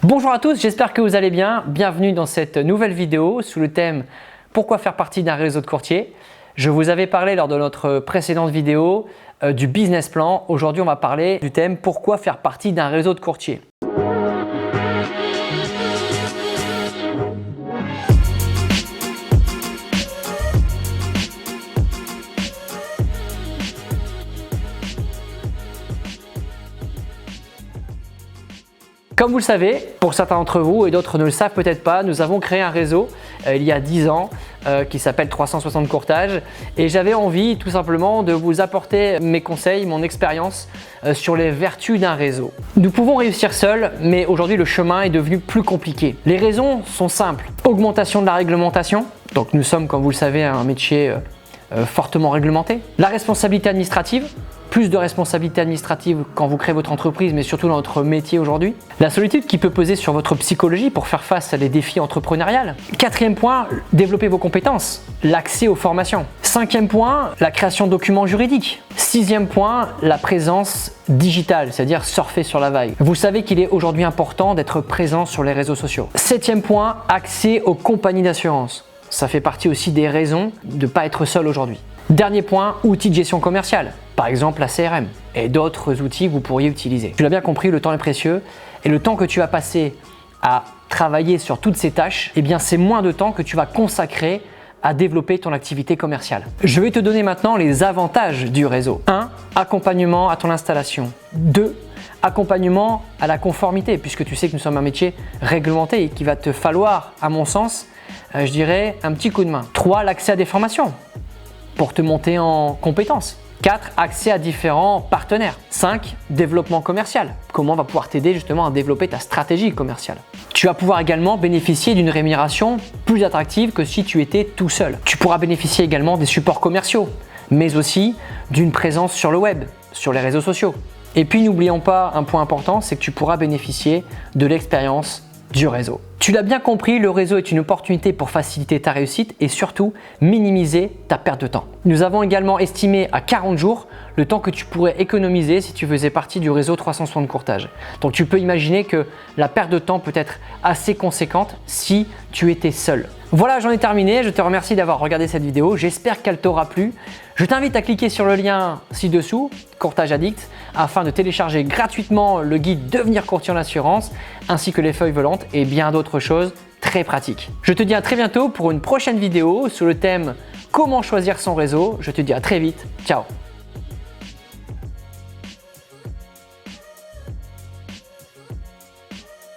Bonjour à tous, j'espère que vous allez bien. Bienvenue dans cette nouvelle vidéo sous le thème « Pourquoi faire partie d'un réseau de courtiers ?» Je vous avais parlé lors de notre précédente vidéo du business plan. Aujourd'hui, on va parler du thème « Pourquoi faire partie d'un réseau de courtiers ?» Comme vous le savez, pour certains d'entre vous et d'autres ne le savent peut-être pas, nous avons créé un réseau il y a 10 ans qui s'appelle 360 Courtage et j'avais envie tout simplement de vous apporter mes conseils, mon expérience sur les vertus d'un réseau. Nous pouvons réussir seuls, mais aujourd'hui le chemin est devenu plus compliqué. Les raisons sont simples. Augmentation de la réglementation, donc nous sommes comme vous le savez un métier fortement réglementé. La responsabilité administrative, plus de responsabilités administratives quand vous créez votre entreprise, mais surtout dans votre métier aujourd'hui. La solitude qui peut peser sur votre psychologie pour faire face à des défis entrepreneuriales. Quatrième point, développer vos compétences, l'accès aux formations. Cinquième point, la création de documents juridiques. Sixième point, la présence digitale, c'est-à-dire surfer sur la vague. Vous savez qu'il est aujourd'hui important d'être présent sur les réseaux sociaux. Septième point, accès aux compagnies d'assurance. Ça fait partie aussi des raisons de ne pas être seul aujourd'hui. Dernier point, outils de gestion commerciale, par exemple la CRM et d'autres outils que vous pourriez utiliser. Tu l'as bien compris, le temps est précieux et le temps que tu vas passer à travailler sur toutes ces tâches, eh bien c'est moins de temps que tu vas consacrer à développer ton activité commerciale. Je vais te donner maintenant les avantages du réseau. 1. Accompagnement à ton installation. 2. Accompagnement à la conformité, puisque tu sais que nous sommes un métier réglementé et qu'il va te falloir, à mon sens, je dirais un petit coup de main. 3. L'accès à des formations pour te monter en compétences. 4. Accès à différents partenaires. 5. Développement commercial. Comment on va pouvoir t'aider justement à développer ta stratégie commerciale. Tu vas pouvoir également bénéficier d'une rémunération plus attractive que si tu étais tout seul. Tu pourras bénéficier également des supports commerciaux, mais aussi d'une présence sur le web, sur les réseaux sociaux. Et puis n'oublions pas un point important, c'est que tu pourras bénéficier de l'expérience du réseau. Tu l'as bien compris, le réseau est une opportunité pour faciliter ta réussite et surtout minimiser ta perte de temps. Nous avons également estimé à 40 jours le temps que tu pourrais économiser si tu faisais partie du réseau 360 Courtage. Donc tu peux imaginer que la perte de temps peut être assez conséquente si tu étais seul. Voilà, j'en ai terminé. Je te remercie d'avoir regardé cette vidéo. J'espère qu'elle t'aura plu. Je t'invite à cliquer sur le lien ci-dessous, Courtage Addict, afin de télécharger gratuitement le guide Devenir courtier en assurance, ainsi que les feuilles volantes et bien d'autres choses très pratiques. Je te dis à très bientôt pour une prochaine vidéo sur le thème Comment choisir son réseau. Je te dis à très vite. Ciao.